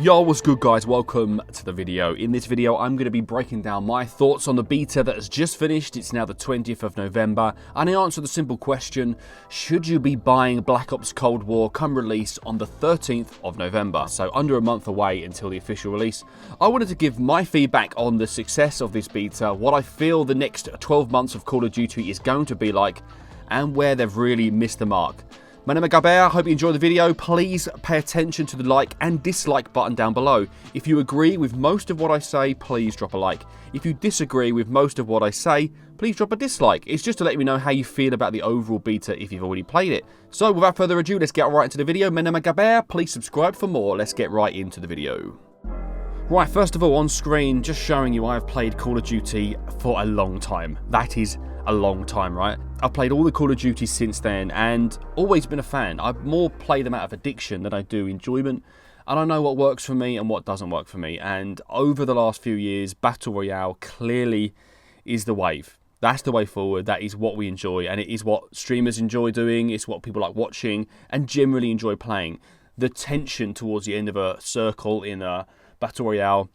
Yo, what's good guys? Welcome to the video. In this video, I'm going to be breaking down my thoughts on the beta that has just finished. It's now the 20th of November, and I answer the simple question, should you be buying Black Ops Cold War come release on the 13th of November? So under a month away until the official release. I wanted to give my feedback on the success of this beta, what I feel the next 12 months of Call of Duty is going to be like, and where they've really missed the mark. My name is Gaaba. I hope you enjoyed the video. Please pay attention to the like and dislike button down below. If you agree with most of what I say, please drop a like. If you disagree with most of what I say, please drop a dislike. It's just to let me know how you feel about the overall beta if you've already played it. So without further ado, let's get right into the video. My name is Gaaba. Please subscribe for more. Let's get right into the video. Right, first of all, on screen, just showing you I've played Call of Duty for a long time. That is a long time, right? I've played all the Call of Duty since then and always been a fan. I've more played them out of addiction than I do enjoyment, and I know what works for me and what doesn't work for me. And over the last few years, Battle Royale clearly is the wave. That's the way forward. That is what we enjoy, and it is what streamers enjoy doing. It's what people like watching and generally enjoy playing. The tension towards the end of a circle in a Battle Royale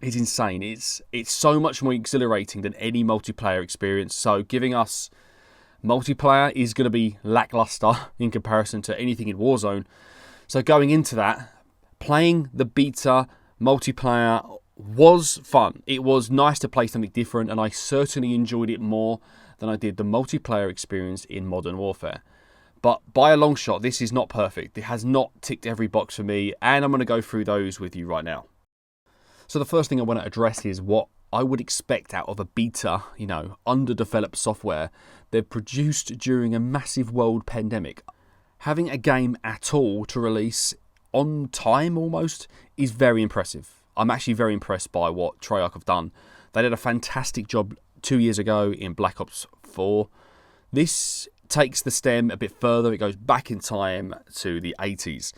is insane. It's so much more exhilarating than any multiplayer experience. So giving us multiplayer is going to be lackluster in comparison to anything in Warzone. So going into that, playing the beta multiplayer was fun. It was nice to play something different, and I certainly enjoyed it more than I did the multiplayer experience in Modern Warfare. But by a long shot, this is not perfect. It has not ticked every box for me, and I'm going to go through those with you right now. So the first thing I want to address is what I would expect out of a beta, underdeveloped software they've produced during a massive world pandemic. Having a game at all to release on time almost is very impressive. I'm actually very impressed by what Treyarch have done. They did a fantastic job 2 years ago in Black Ops 4. This takes the stem a bit further. It goes back in time to the 80s.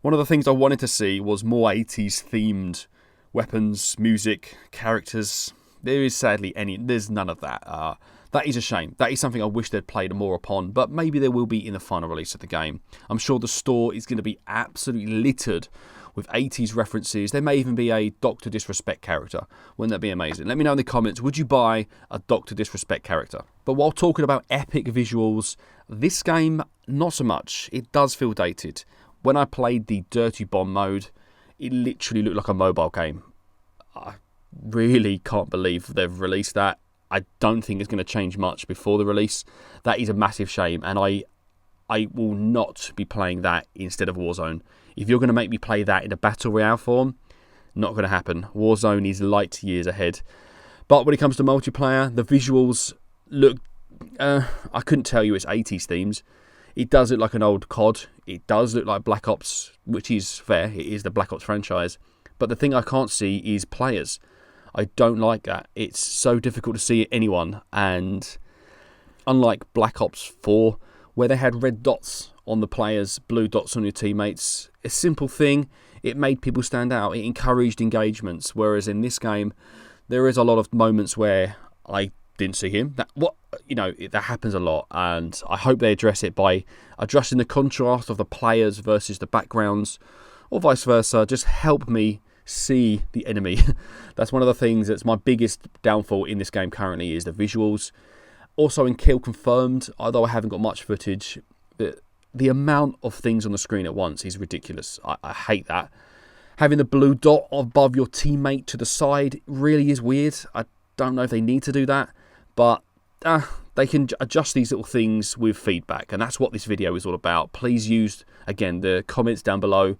One of the things I wanted to see was more 80s themed weapons, music, characters. There's none of that. That is a shame. That is something I wish they'd played more upon, but maybe there will be in the final release of the game. I'm sure the store is going to be absolutely littered with 80s references. There may even be a Dr. Disrespect character. Wouldn't that be amazing? Let me know in the comments, would you buy a Dr. Disrespect character? But while talking about epic visuals, this game, not so much. It does feel dated. When I played the Dirty Bomb mode, it literally looked like a mobile game. I really can't believe they've released that. I don't think it's going to change much before the release. That is a massive shame, and I will not be playing that instead of Warzone. If you're going to make me play that in a Battle Royale form, not going to happen. Warzone is light years ahead. But when it comes to multiplayer, the visuals look... I couldn't tell you it's 80s themes. It does look like an old COD. It does look like Black Ops, which is fair. It is the Black Ops franchise. But the thing I can't see is players. I don't like that. It's so difficult to see anyone. And unlike Black Ops 4, where they had red dots on the players, blue dots on your teammates, a simple thing, it made people stand out. It encouraged engagements. Whereas in this game, there is a lot of moments where I didn't see him. That happens a lot, and I hope they address it by addressing the contrast of the players versus the backgrounds, or vice versa. Just help me see the enemy. That's one of the things that's my biggest downfall in this game currently, is the visuals. Also in Kill Confirmed, although I haven't got much footage, the amount of things on the screen at once is ridiculous. I hate that. Having the blue dot above your teammate to the side really is weird. I don't know if they need to do that, but they can adjust these little things with feedback, and that's what this video is all about. Please use, again, the comments down below.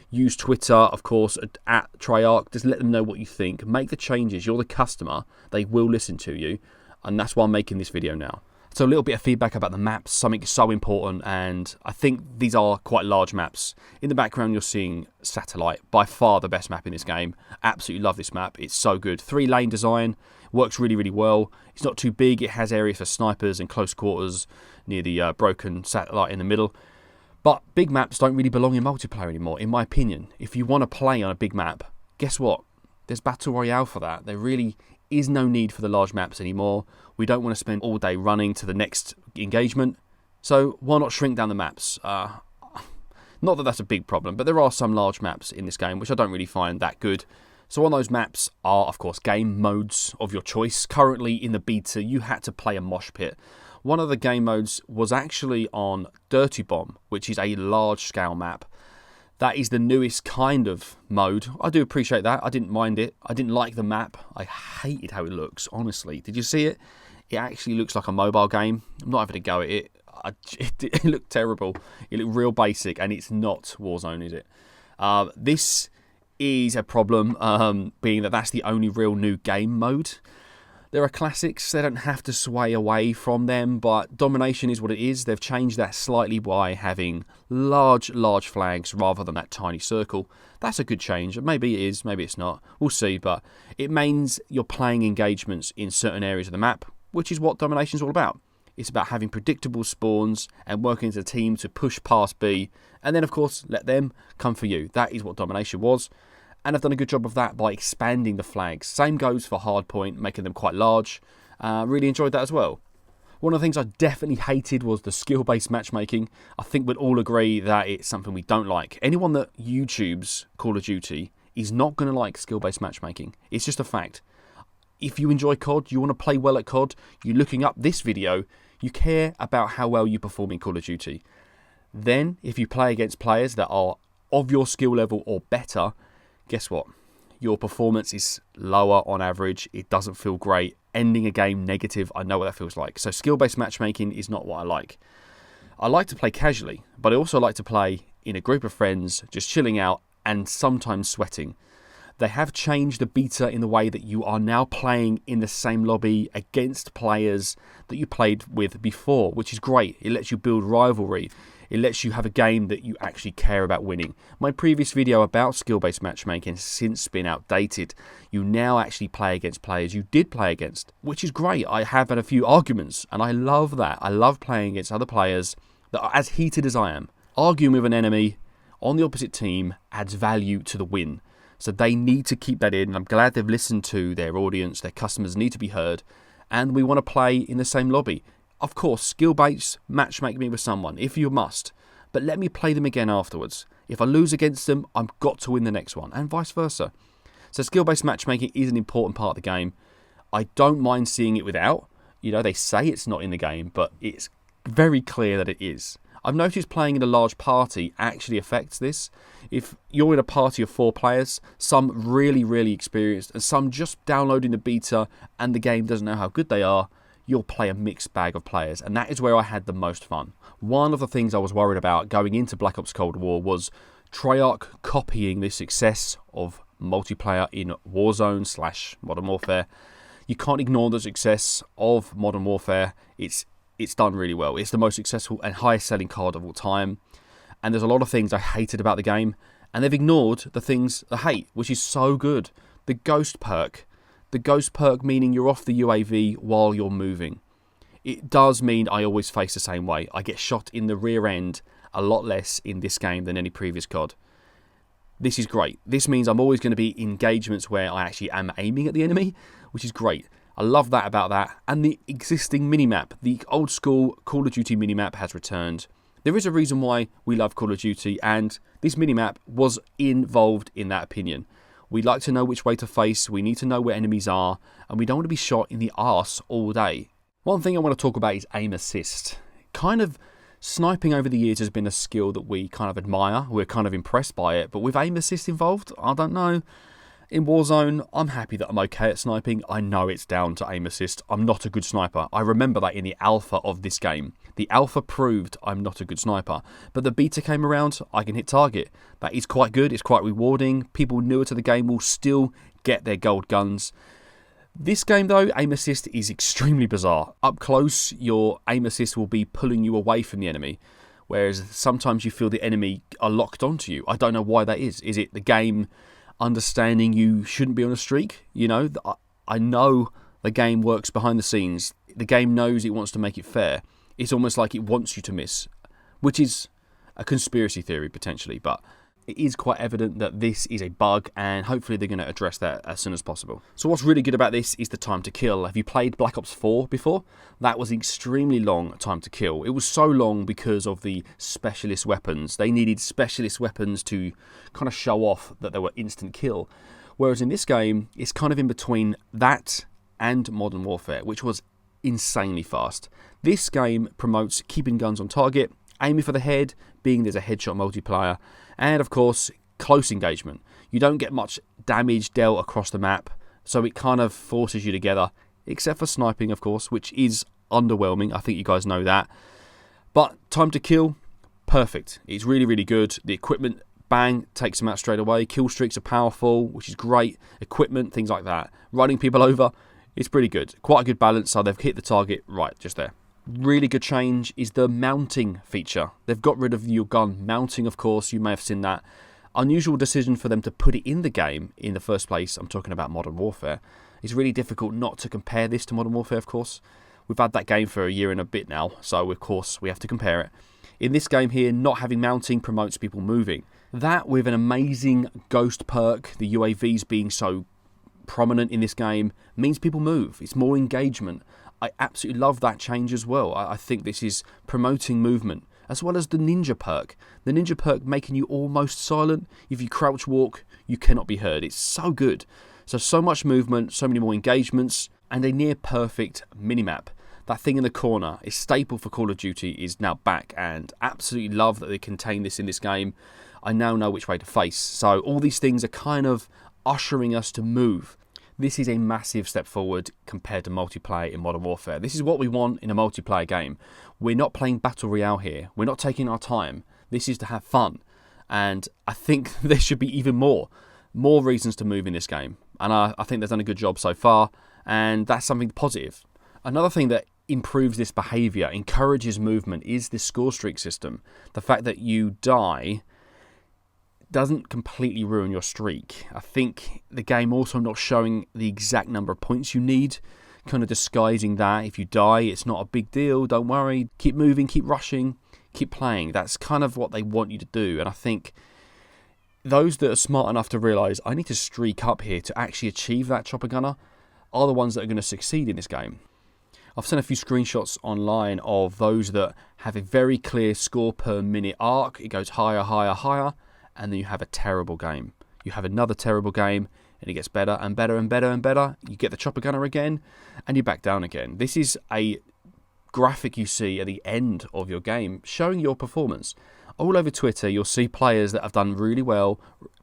Use Twitter, of course, at Treyarch. Just let them know what you think. Make the changes. You're the customer. They will listen to you, and that's why I'm making this video now. So a little bit of feedback about the maps, something so important, and I think these are quite large maps. In the background, you're seeing Satellite, by far the best map in this game. Absolutely love this map. It's so good. 3-lane design, works really, really well. It's not too big. It has areas for snipers and close quarters near the broken satellite in the middle. But big maps don't really belong in multiplayer anymore, in my opinion. If you want to play on a big map, guess what? There's Battle Royale for that. There really is no need for the large maps anymore. We don't want to spend all day running to the next engagement. So why not shrink down the maps? Not that that's a big problem, but there are some large maps in this game which I don't really find that good. So on those maps are, of course, game modes of your choice. Currently in the beta, you had to play a mosh pit. One of the game modes was actually on Dirty Bomb, which is a large-scale map. That is the newest kind of mode. I do appreciate that. I didn't mind it. I didn't like the map. I hated how it looks, honestly. Did you see it? It actually looks like a mobile game. I'm not having a go at it. It looked terrible. It looked real basic, and it's not Warzone, is it? This is a problem, being that that's the only real new game mode. There are classics, they don't have to sway away from them, but domination is what it is. They've changed that slightly by having large flags rather than that tiny circle. That's a good change. Maybe it is, maybe it's not. We'll see, but it means you're playing engagements in certain areas of the map, which is what domination is all about. It's about having predictable spawns and working as a team to push past B, and then of course let them come for you. That is what domination was. And I've done a good job of that by expanding the flags. Same goes for Hardpoint, making them quite large. Really enjoyed that as well. One of the things I definitely hated was the skill-based matchmaking. I think we'd all agree that it's something we don't like. Anyone that YouTubes Call of Duty is not going to like skill-based matchmaking. It's just a fact. If you enjoy COD, you want to play well at COD, you're looking up this video, you care about how well you perform in Call of Duty. Then, if you play against players that are of your skill level or better, guess what? Your performance is lower on average. It doesn't feel great. Ending a game negative, I know what that feels like. So skill-based matchmaking is not what I like. I like to play casually, but I also like to play in a group of friends, just chilling out and sometimes sweating. They have changed the beta in the way that you are now playing in the same lobby against players that you played with before, which is great. It lets you build rivalry. It lets you have a game that you actually care about winning. My previous video about skill-based matchmaking has since been outdated. You now actually play against players you did play against, which is great. I have had a few arguments, and I love that. I love playing against other players that are as heated as I am. Arguing with an enemy on the opposite team adds value to the win. So they need to keep that in, and I'm glad they've listened to their audience. Their customers need to be heard, and we want to play in the same lobby. Of course, skill-based matchmake me with someone, if you must, but let me play them again afterwards. If I lose against them, I've got to win the next one, and vice versa. So skill-based matchmaking is an important part of the game. I don't mind seeing it without. You know, they say it's not in the game, but it's very clear that it is. I've noticed playing in a large party actually affects this. If you're in a party of 4 players, some really experienced, and some just downloading the beta and the game doesn't know how good they are, you'll play a mixed bag of players, and that is where I had the most fun. One of the things I was worried about going into Black Ops Cold War was Treyarch copying the success of multiplayer in Warzone / Modern Warfare. You can't ignore the success of Modern Warfare. It's done really well. It's the most successful and highest selling COD of all time, and there's a lot of things I hated about the game, and they've ignored the things I hate, which is so good. The Ghost perk. The Ghost perk meaning you're off the UAV while you're moving. It does mean I always face the same way. I get shot in the rear end a lot less in this game than any previous COD. This is great. This means I'm always going to be in engagements where I actually am aiming at the enemy, which is great. I love that about that. And the existing minimap, the old school Call of Duty minimap has returned. There is a reason why we love Call of Duty, and this minimap was involved in that opinion. We like to know which way to face, we need to know where enemies are, and we don't want to be shot in the arse all day. One thing I want to talk about is aim assist. Kind of sniping over the years has been a skill that we kind of admire, we're kind of impressed by it, but with aim assist involved, I don't know. In Warzone, I'm happy that I'm okay at sniping. I know it's down to aim assist. I'm not a good sniper. I remember that in the alpha of this game. The alpha proved I'm not a good sniper. But the beta came around, I can hit target. That is quite good, it's quite rewarding. People newer to the game will still get their gold guns. This game though, aim assist is extremely bizarre. Up close, your aim assist will be pulling you away from the enemy. Whereas sometimes you feel the enemy are locked onto you. I don't know why that is. Is it the game understanding you shouldn't be on a streak? You know, I know the game works behind the scenes. The game knows it wants to make it fair. It's almost like it wants you to miss, which is a conspiracy theory potentially, but it is quite evident that this is a bug, and hopefully they're going to address that as soon as possible. So what's really good about this is the time to kill. Have you played Black Ops 4 before? That was an extremely long time to kill. It was so long because of the specialist weapons. They needed specialist weapons to kind of show off that they were instant kill. Whereas in this game, it's kind of in between that and Modern Warfare, which was insanely fast. This game promotes keeping guns on target, aiming for the head, being there's a headshot multiplier, and of course, close engagement. You don't get much damage dealt across the map, so it kind of forces you together, except for sniping, of course, which is underwhelming. I think you guys know that. But time to kill, perfect. It's really, really good. The equipment, bang, takes them out straight away. Kill streaks are powerful, which is great. Equipment, things like that. Running people over, it's pretty good. Quite a good balance, so they've hit the target right just there. Really good change is the mounting feature. They've got rid of your gun mounting, of course. You may have seen that. Unusual decision for them to put it in the game in the first place. I'm talking about Modern Warfare. It's really difficult not to compare this to Modern Warfare, of course. We've had that game for a year and a bit now, so of course we have to compare it. In this game here, not having mounting promotes people moving. That with an amazing ghost perk, the UAVs being so prominent in this game, means people move. It's more engagement. I absolutely love that change as well. I think this is promoting movement, as well as the ninja perk. The ninja perk making you almost silent. If you crouch walk, you cannot be heard. It's so good. So much movement, so many more engagements, and a near perfect minimap. That thing in the corner is staple for Call of Duty is now back, and absolutely love that they contain this in this game. I now know which way to face. So all these things are kind of ushering us to move. This is a massive step forward compared to multiplayer in Modern Warfare. This is what we want in a multiplayer game. We're not playing Battle Royale here. We're not taking our time. This is to have fun. And I think there should be even more reasons to move in this game. And I think they've done a good job so far. And that's something positive. Another thing that improves this behaviour, encourages movement, is this Scorestreak system. The fact that you die doesn't completely ruin your streak. I think the game also not showing the exact number of points you need, kind of disguising that. If you die, it's not a big deal, don't worry, keep moving, keep rushing, keep playing. That's kind of what they want you to do, and I think those that are smart enough to realise I need to streak up here to actually achieve that chopper gunner are the ones that are going to succeed in this game. I've seen a few screenshots online of those that have a very clear score per minute arc. It goes higher, higher, higher, and then you have a terrible game. You have another terrible game, and it gets better and better and better and better. You get the chopper gunner again, and you back down again. This is a graphic you see at the end of your game, showing your performance. All over Twitter, you'll see players that have done really well,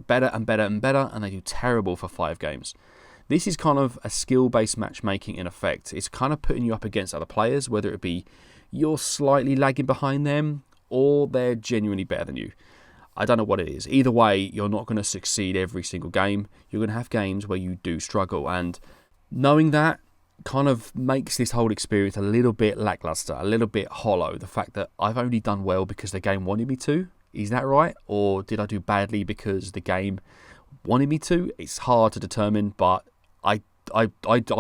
better and better and better, and they do terrible for 5 games. This is kind of a skill-based matchmaking in effect. It's kind of putting you up against other players, whether it be you're slightly lagging behind them, or they're genuinely better than you. I don't know what it is. Either way, you're not going to succeed every single game. You're going to have games where you do struggle. And knowing that kind of makes this whole experience a little bit lackluster, a little bit hollow. The fact that I've only done well because the game wanted me to. Is that right? Or did I do badly because the game wanted me to? It's hard to determine, but I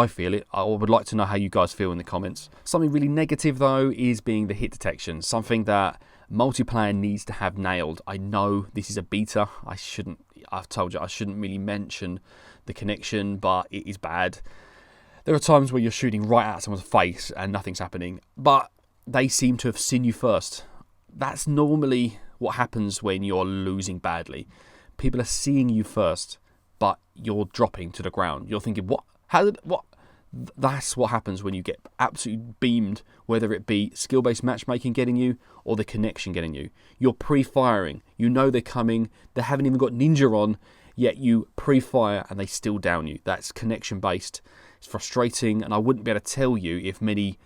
feel it. I would like to know how you guys feel in the comments. Something really negative, though, is being the hit detection. Something that multiplayer needs to have nailed. I know this is a beta. I've told you I shouldn't really mention the connection, but it is bad. There are times where you're shooting right at someone's face and nothing's happening, but they seem to have seen you first. That's normally what happens when you're losing badly. People are seeing you first, but you're dropping to the ground. You're thinking, what? What? That's what happens when you get absolutely beamed, whether it be skill-based matchmaking getting you or the connection getting you. You're pre-firing. You know they're coming. They haven't even got ninja on, yet you pre-fire and they still down you. That's connection-based. It's frustrating, and I wouldn't be able to tell you if many,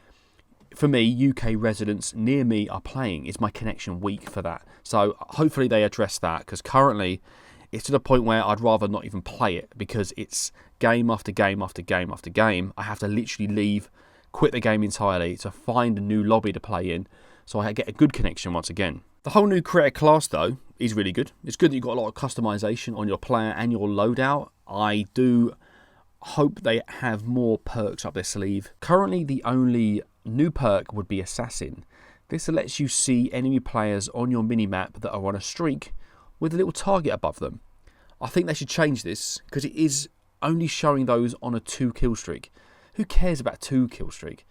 for me, UK residents near me are playing. Is my connection weak for that? So hopefully they address that, because currently it's to the point where I'd rather not even play it, because it's game after game after game after game. I have to literally leave, quit the game entirely to find a new lobby to play in, so I get a good connection once again. The whole new creator class, though, is really good. It's good that you've got a lot of customization on your player and your loadout. I do hope they have more perks up their sleeve. Currently, the only new perk would be Assassin. This lets you see enemy players on your minimap that are on a streak with a little target above them. I think they should change this because it is only showing those on a 2 kill streak. Who cares about a 2 kill streak?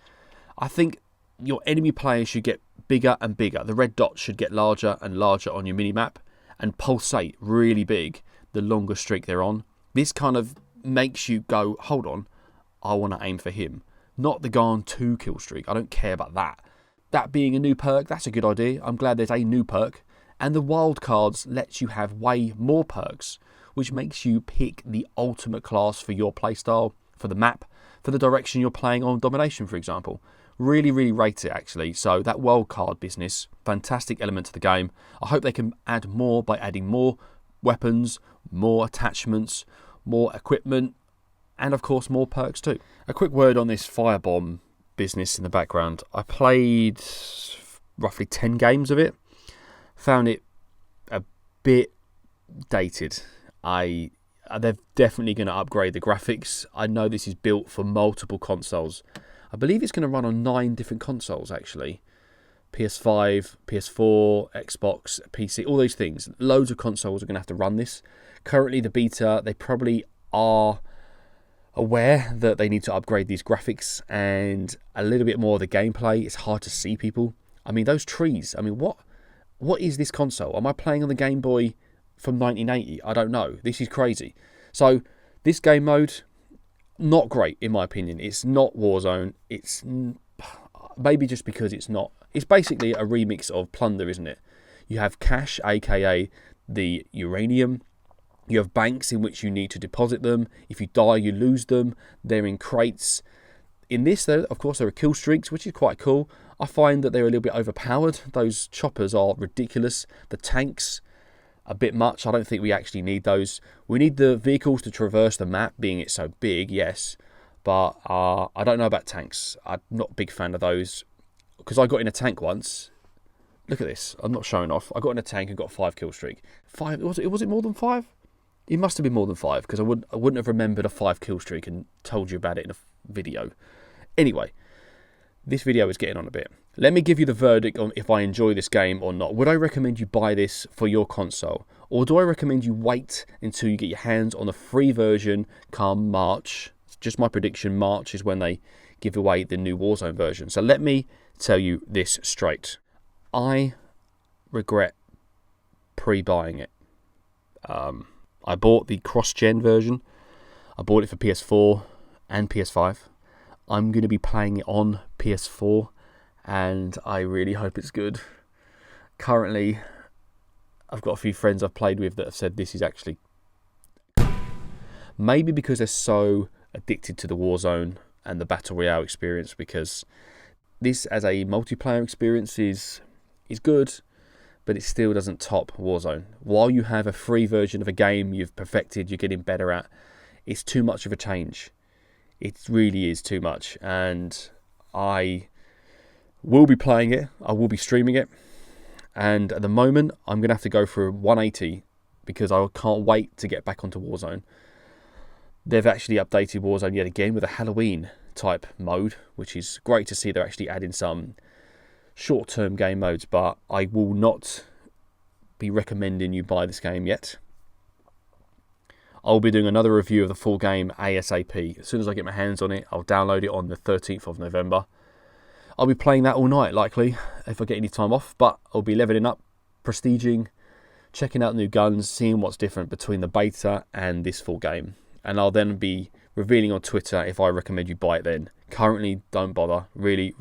I think your enemy players should get bigger and bigger. The red dots should get larger and larger on your minimap and pulsate really big the longer streak they're on. This kind of makes you go, hold on, I want to aim for him. Not the guy on 2 kill streak. I don't care about that. That being a new perk, that's a good idea. I'm glad there's a new perk. And the wildcards lets you have way more perks, which makes you pick the ultimate class for your playstyle, for the map, for the direction you're playing on domination, for example. Really, really rate it, actually. So that wildcard business, fantastic element to the game. I hope they can add more by adding more weapons, more attachments, more equipment, and of course more perks too. A quick word on this firebomb business in the background. I played roughly 10 games of it. Found it a bit dated. They're definitely going to upgrade the graphics. I know this is built for multiple consoles. I believe it's going to run on 9 different consoles actually. PS5, PS4, Xbox, PC, all those things. Loads of consoles are going to have to run this. Currently the beta, they probably are aware that they need to upgrade these graphics and a little bit more of the gameplay. It's hard to see people. I mean, those trees. I mean, what is this console? Am I playing on the Game Boy from 1980? I don't know. This is crazy. So this game mode, not great in my opinion. It's not Warzone. It's maybe just because it's not. It's basically a remix of Plunder, isn't it? You have cash, aka the uranium. You have banks in which you need to deposit them. If you die, you lose them. They're in crates. In this, though, of course, there are kill streaks, which is quite cool. I find that they're a little bit overpowered. Those choppers are ridiculous. The tanks, a bit much. I don't think we actually need those. We need the vehicles to traverse the map, being it so big, yes. But I don't know about tanks. I'm not a big fan of those. Because I got in a tank once. Look at this. I'm not showing off. I got in a tank and got a 5 kill streak. 5? Was it more than 5? It must have been more than 5 because I wouldn't have remembered a 5 kill streak and told you about it in a video. Anyway, this video is getting on a bit. Let me give you the verdict on if I enjoy this game or not. Would I recommend you buy this for your console? Or do I recommend you wait until you get your hands on the free version come March? It's just my prediction, March is when they give away the new Warzone version. So let me tell you this straight. I regret pre-buying it. I bought the cross-gen version. I bought it for PS4 and PS5. I'm going to be playing it on PS4 and I really hope it's good. Currently, I've got a few friends I've played with that have said this is actually... Maybe because they're so addicted to the Warzone and the Battle Royale experience, because this as a multiplayer experience is good, but it still doesn't top Warzone. While you have a free version of a game you've perfected, you're getting better at, it's too much of a change. It really is too much, and I will be playing it, I will be streaming it, and at the moment I'm going to have to go for 180 because I can't wait to get back onto Warzone. They've actually updated Warzone yet again with a Halloween type mode, which is great to see. They're actually adding some short-term game modes, but I will not be recommending you buy this game yet. I'll be doing another review of the full game ASAP. As soon as I get my hands on it, I'll download it on the 13th of November. I'll be playing that all night, likely, if I get any time off, but I'll be leveling up, prestiging, checking out new guns, seeing what's different between the beta and this full game. And I'll then be revealing on Twitter if I recommend you buy it then. Currently, don't bother. Really,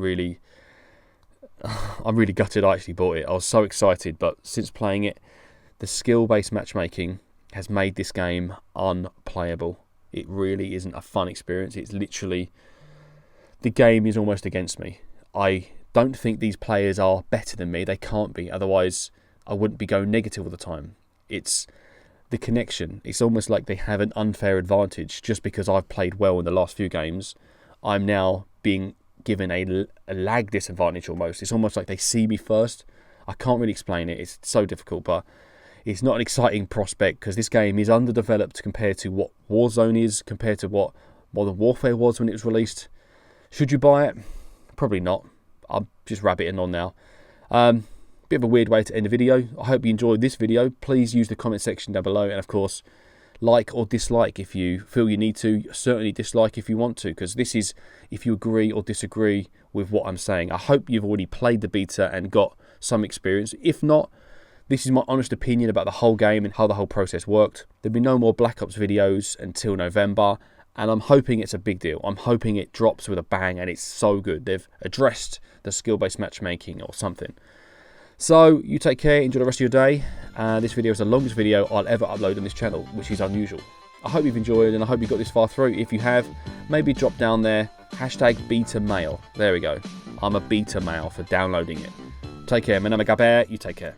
I'm really gutted I actually bought it. I was so excited, but since playing it, the skill-based matchmaking has made this game unplayable. It really isn't a fun experience. It's literally... The game is almost against me. I don't think these players are better than me. They can't be. Otherwise, I wouldn't be going negative all the time. It's the connection. It's almost like they have an unfair advantage. Just because I've played well in the last few games, I'm now being given a lag disadvantage almost. It's almost like they see me first. I can't really explain it. It's so difficult, but it's not an exciting prospect because this game is underdeveloped compared to what Warzone is, compared to what Modern Warfare was when it was released. Should you buy it? Probably not. I'm just rabbiting on now. Bit of a weird way to end the video. I hope you enjoyed this video. Please use the comment section down below, and of course, like or dislike if you feel you need to. Certainly dislike if you want to, because this is if you agree or disagree with what I'm saying. I hope you've already played the beta and got some experience. If not, this is my honest opinion about the whole game and how the whole process worked. There'll be no more Black Ops videos until November, and I'm hoping it's a big deal. I'm hoping it drops with a bang and it's so good. They've addressed the skill-based matchmaking or something. So, you take care, enjoy the rest of your day. This video is the longest video I'll ever upload on this channel, which is unusual. I hope you've enjoyed, and I hope you got this far through. If you have, maybe drop down there, #beta male. There we go. I'm a beta male for downloading it. Take care, my name is Gaaba, you take care.